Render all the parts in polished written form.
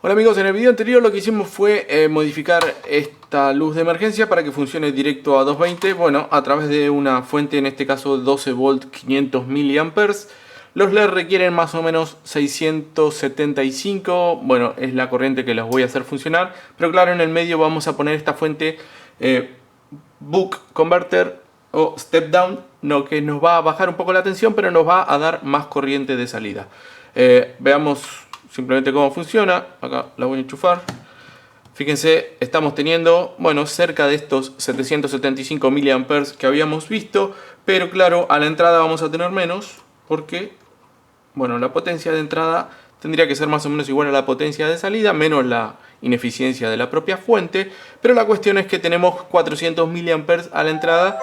Hola amigos, en el video anterior lo que hicimos fue modificar esta luz de emergencia para que funcione directo a 220, bueno, a través de una fuente, en este caso 12 volt 500 miliamperes. Los LED requieren más o menos 675, bueno, es la corriente que los voy a hacer funcionar, pero claro, en el medio vamos a poner esta fuente Buck Converter o Step Down, no, que nos va a bajar un poco la tensión, pero nos va a dar más corriente de salida. Veamos simplemente cómo funciona. Acá la voy a enchufar. Fíjense, estamos teniendo, bueno, cerca de estos 775 miliamperes que habíamos visto, pero claro, a la entrada vamos a tener menos, porque, bueno, la potencia de entrada tendría que ser más o menos igual a la potencia de salida, menos la ineficiencia de la propia fuente, pero la cuestión es que tenemos 400 miliamperes a la entrada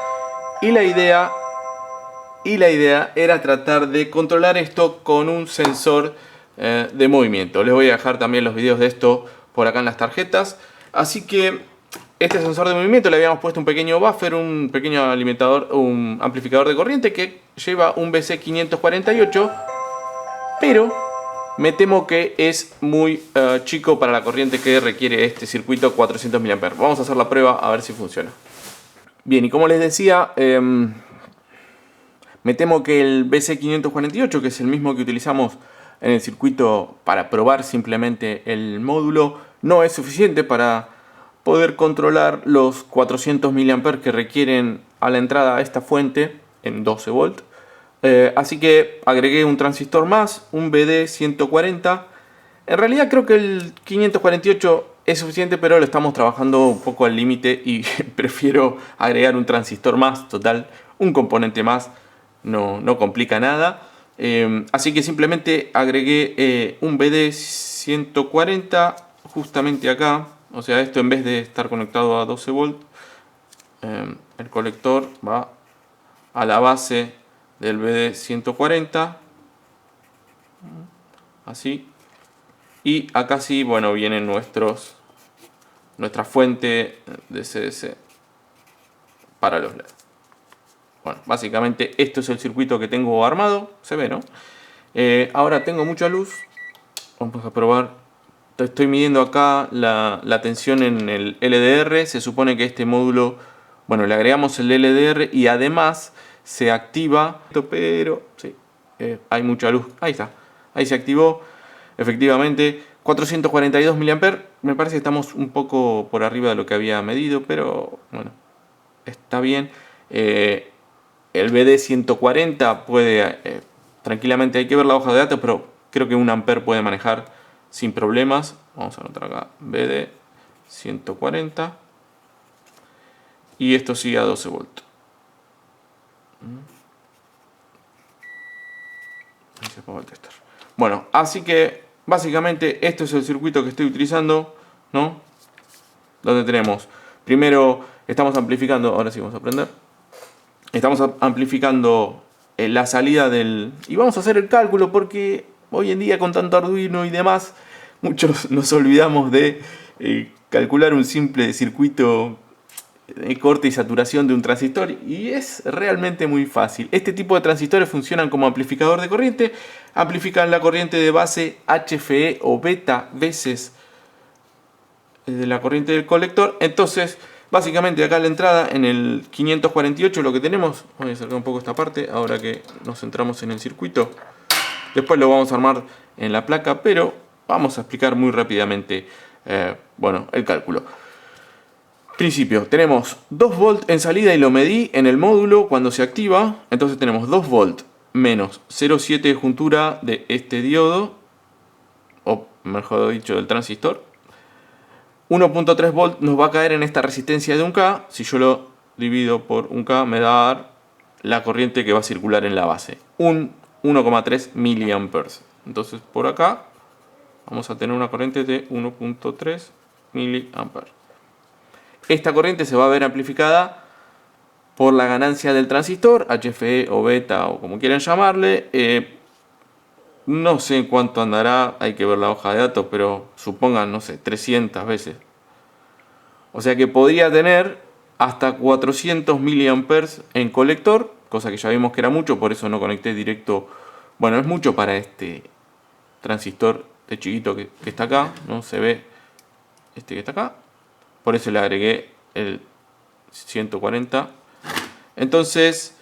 y la idea era tratar de controlar esto con un sensor de movimiento. Les voy a dejar también los videos de esto por acá en las tarjetas. Así que este sensor de movimiento le habíamos puesto un pequeño buffer, un pequeño alimentador, un amplificador de corriente que lleva un BC548, pero me temo que es muy chico para la corriente que requiere este circuito 400 mA. Vamos a hacer la prueba a ver si funciona. Bien, y como les decía, me temo que el BC548, que es el mismo que utilizamos en el circuito para probar simplemente el módulo, no es suficiente para poder controlar los 400 mA que requieren a la entrada a esta fuente en 12 volt. Así que agregué un transistor más, un BD140. En realidad creo que el 548 es suficiente, pero lo estamos trabajando un poco al límite y prefiero agregar un transistor más, total, un componente más, no complica nada. Así que simplemente agregué un BD140 justamente acá. O sea, esto en vez de estar conectado a 12 volt, el colector va a la base del BD140. Así. Y acá sí, bueno, vienen nuestra fuente de CDC para los LED. Bueno, básicamente esto es el circuito que tengo armado. Se ve, ¿no? Ahora tengo mucha luz. Vamos a probar. Estoy midiendo acá la tensión en el LDR. Se supone que este módulo, bueno, le agregamos el LDR y además se activa. Pero sí, hay mucha luz. Ahí está. Ahí se activó. Efectivamente, 442 mA. Me parece que estamos un poco por arriba de lo que había medido, pero bueno, está bien. El BD140 puede, tranquilamente, hay que ver la hoja de datos, pero creo que 1 amper puede manejar sin problemas. Vamos a anotar acá BD140 y esto sigue a 12 volts. Ahí se apagó el tester. Bueno, así que básicamente esto es el circuito que estoy utilizando, ¿no? Donde tenemos, primero estamos amplificando, ahora sí vamos a prender. Estamos amplificando la salida del... Y vamos a hacer el cálculo porque hoy en día con tanto Arduino y demás, muchos nos olvidamos de calcular un simple circuito de corte y saturación de un transistor. Y es realmente muy fácil. Este tipo de transistores funcionan como amplificador de corriente. Amplifican la corriente de base HFE o beta veces de la corriente del colector. Entonces, básicamente acá a la entrada en el 548 lo que tenemos, voy a acercar un poco esta parte ahora que nos centramos en el circuito. Después lo vamos a armar en la placa, pero vamos a explicar muy rápidamente bueno, el cálculo. Principio, tenemos 2 volt en salida y lo medí en el módulo cuando se activa. Entonces tenemos 2 volt menos 0,7 de juntura de este diodo, o mejor dicho del transistor. 1.3 volt nos va a caer en esta resistencia de 1K. Si yo lo divido por 1K me da a dar la corriente que va a circular en la base. Un 1,3 miliamperes. Entonces por acá vamos a tener una corriente de 1.3 miliamperes. Esta corriente se va a ver amplificada por la ganancia del transistor, HFE o beta o como quieran llamarle. No sé en cuánto andará, hay que ver la hoja de datos, pero supongan, no sé, 300 veces. O sea que podría tener hasta 400 miliamperes en colector, cosa que ya vimos que era mucho, por eso no conecté directo. Bueno, es mucho para este transistor este chiquito que está acá, ¿no? Se ve este que está acá. Por eso le agregué el 140. Entonces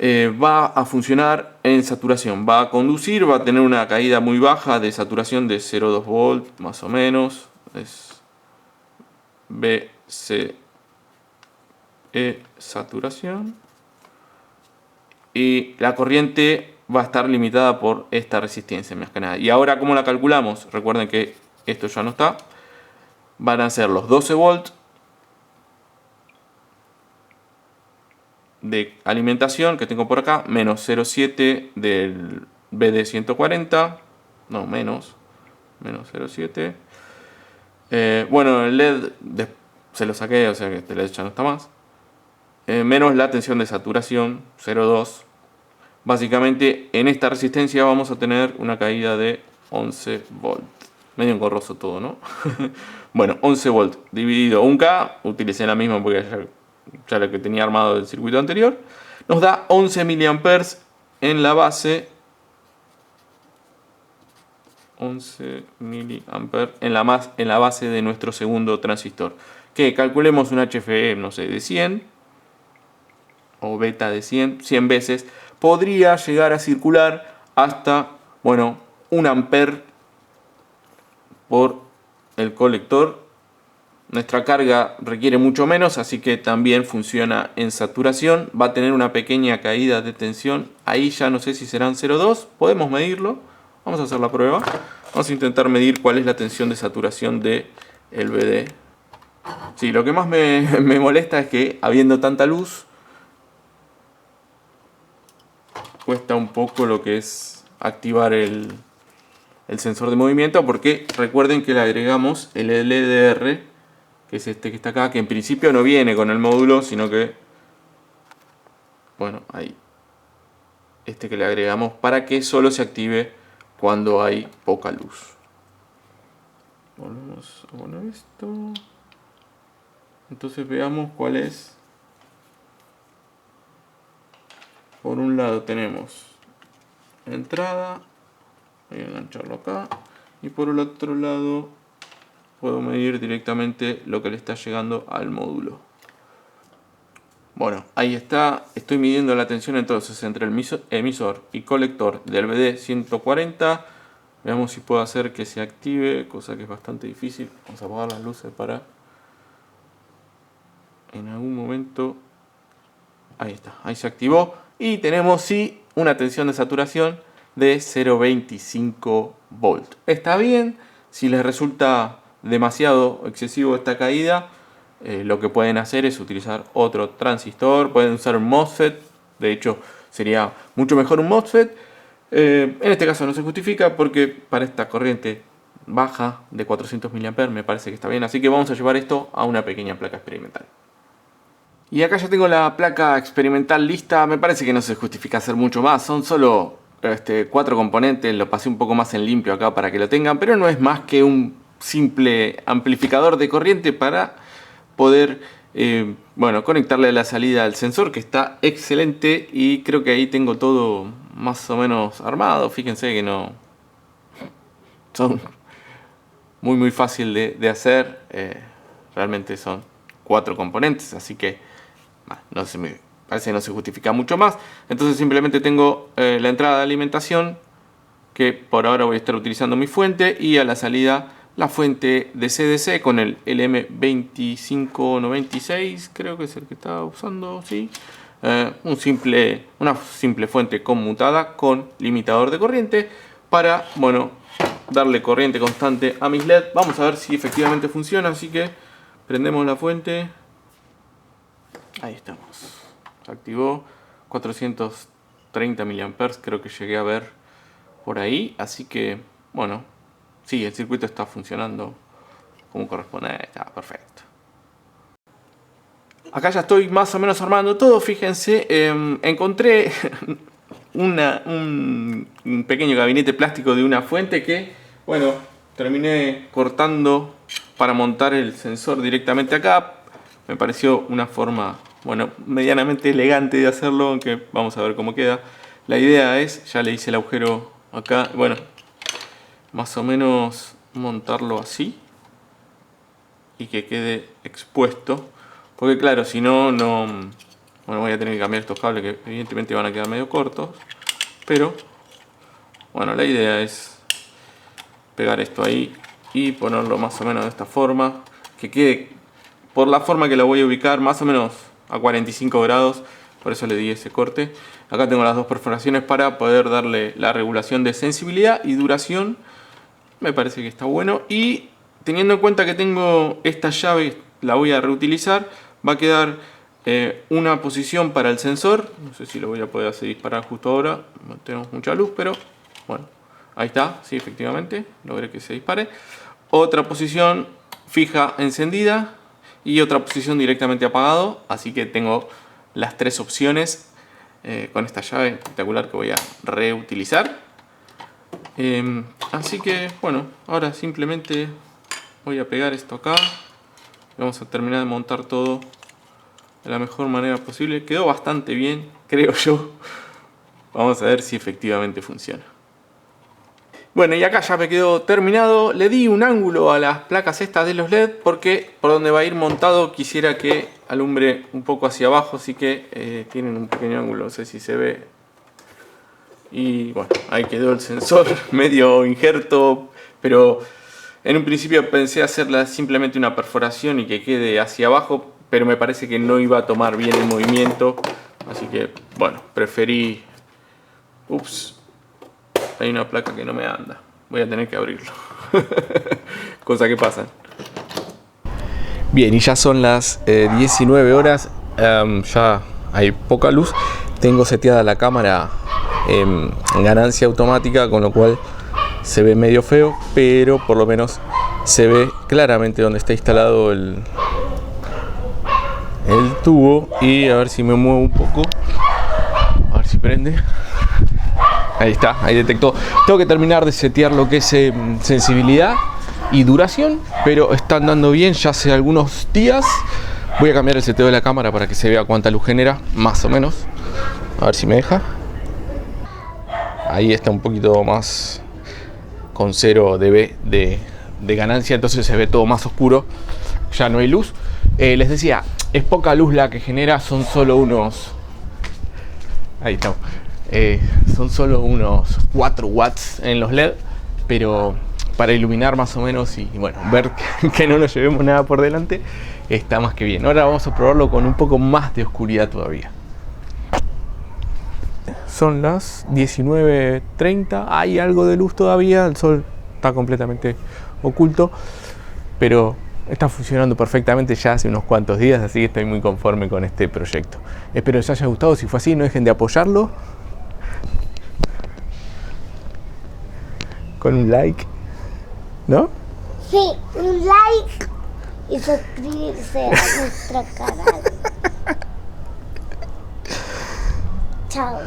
va a funcionar en saturación. Va a conducir, va a tener una caída muy baja de saturación de 0,2 volt más o menos. Es BCE saturación. Y la corriente va a estar limitada por esta resistencia más que nada. Y ahora, ¿cómo la calculamos? Recuerden que esto ya no está. Van a ser los 12 volts de alimentación que tengo por acá, menos 0,7 del BD140. No, menos 0,7. Bueno, el LED se lo saqué, o sea que este LED ya no está más. Menos la tensión de saturación, 0,2. Básicamente en esta resistencia vamos a tener una caída de 11 volts. Medio engorroso todo, ¿no? Bueno, 11 volts dividido 1K. Utilicé la misma porque ya lo que tenía armado del circuito anterior. Nos da 11 miliamperes en la base. 11 miliamperes en la base de nuestro segundo transistor. Que calculemos un HFE, no sé, de 100. O beta de 100 veces. Podría llegar a circular hasta, bueno, 1 ampere por el colector. Nuestra carga requiere mucho menos, así que también funciona en saturación. Va a tener una pequeña caída de tensión. Ahí ya no sé si serán 0,2. Podemos medirlo. Vamos a hacer la prueba. Vamos a intentar medir cuál es la tensión de saturación del BD. Sí, lo que más me molesta es que habiendo tanta luz, cuesta un poco lo que es activar el sensor de movimiento, porque recuerden que le agregamos el LDR, que es este que está acá, que en principio no viene con el módulo, sino que, bueno, ahí, este que le agregamos para que solo se active cuando hay poca luz. Volvemos a poner esto. Entonces veamos cuál es. Por un lado tenemos entrada, voy a engancharlo acá, y por el otro lado puedo medir directamente lo que le está llegando al módulo. Bueno, ahí está, estoy midiendo la tensión entonces entre el emisor y colector del BD140. Veamos si puedo hacer que se active, cosa que es bastante difícil. Vamos a apagar las luces para en algún momento. Ahí está, ahí se activó. Y tenemos sí una tensión de saturación de 0,25 volts. Está bien. Si les resulta demasiado excesivo esta caída, lo que pueden hacer es utilizar otro transistor. Pueden usar un MOSFET. De hecho, sería mucho mejor un MOSFET. En este caso no se justifica porque para esta corriente baja de 400 mA me parece que está bien. Así que vamos a llevar esto a una pequeña placa experimental. Y acá ya tengo la placa experimental lista. Me parece que no se justifica hacer mucho más. Son solo 4 componentes. Lo pasé un poco más en limpio acá para que lo tengan. Pero no es más que un simple amplificador de corriente para poder bueno, conectarle a la salida al sensor, que está excelente. Y creo que ahí tengo todo más o menos armado. Fíjense que no son muy fácil de hacer. Realmente son 4 componentes, así que no se me parece que no se justifica mucho más. Entonces simplemente tengo la entrada de alimentación, que por ahora voy a estar utilizando mi fuente, y a la salida la fuente de CDC con el LM2596, creo que es el que estaba usando, sí. Una simple fuente conmutada con limitador de corriente para, bueno, darle corriente constante a mis LED. Vamos a ver si efectivamente funciona, así que prendemos la fuente. Ahí estamos. Se activó 430 mA, creo que llegué a ver por ahí. Así que, bueno, sí, el circuito está funcionando como corresponde. Está perfecto. Acá ya estoy más o menos armando todo. Fíjense, encontré un pequeño gabinete plástico de una fuente que, bueno, terminé cortando para montar el sensor directamente acá. Me pareció una forma, bueno, medianamente elegante de hacerlo, aunque vamos a ver cómo queda. La idea es, ya le hice el agujero acá, bueno, más o menos montarlo así y que quede expuesto, porque claro, si no, bueno, voy a tener que cambiar estos cables que evidentemente van a quedar medio cortos, pero bueno, la idea es pegar esto ahí y ponerlo más o menos de esta forma, que quede por la forma que la voy a ubicar, más o menos a 45 grados, por eso le di ese corte. Acá tengo las dos perforaciones para poder darle la regulación de sensibilidad y duración. Me parece que está bueno. Y teniendo en cuenta que tengo esta llave, la voy a reutilizar, va a quedar una posición para el sensor. No sé si lo voy a poder hacer disparar justo ahora, no tenemos mucha luz, pero bueno, ahí está, sí, efectivamente, logré que se dispare. Otra posición fija encendida y otra posición directamente apagado, así que tengo las tres opciones con esta llave espectacular que voy a reutilizar. Así que bueno, ahora simplemente voy a pegar esto acá. Vamos a terminar de montar todo de la mejor manera posible. Quedó bastante bien, creo yo. Vamos a ver si efectivamente funciona. Bueno, y acá ya me quedó terminado. Le di un ángulo a las placas estas de los LED porque por donde va a ir montado quisiera que alumbre un poco hacia abajo, así que tienen un pequeño ángulo, no sé si se ve. Y bueno, ahí quedó el sensor medio injerto, pero en un principio pensé hacerla simplemente una perforación y que quede hacia abajo, pero me parece que no iba a tomar bien el movimiento, así que bueno, preferí... Ups. Hay una placa que no me anda. Voy a tener que abrirlo. Cosa que pasan. Bien, y ya son las 19 horas. Ya hay poca luz. Tengo seteada la cámara en ganancia automática, con lo cual se ve medio feo, pero por lo menos se ve claramente donde está instalado el tubo. Y a ver si me muevo un poco. A ver si prende. Ahí está, ahí detectó. Tengo que terminar de setear lo que es sensibilidad y duración, pero están dando bien ya hace algunos días. Voy a cambiar el seteo de la cámara para que se vea cuánta luz genera, más o menos. A ver si me deja. Ahí está un poquito más con 0 dB de ganancia, entonces se ve todo más oscuro. Ya no hay luz. Les decía, es poca luz la que genera, son solo unos... Ahí estamos. Son solo unos 4 watts en los LED, pero para iluminar más o menos y bueno, ver que no nos llevemos nada por delante, está más que bien. Ahora vamos a probarlo con un poco más de oscuridad todavía. Son las 19:30, hay algo de luz todavía, el sol está completamente oculto, pero está funcionando perfectamente ya hace unos cuantos días, así que estoy muy conforme con este proyecto. Espero les haya gustado. Si fue así, no dejen de apoyarlo con un like, ¿no? Sí, un like y suscribirse a nuestro canal. Chao.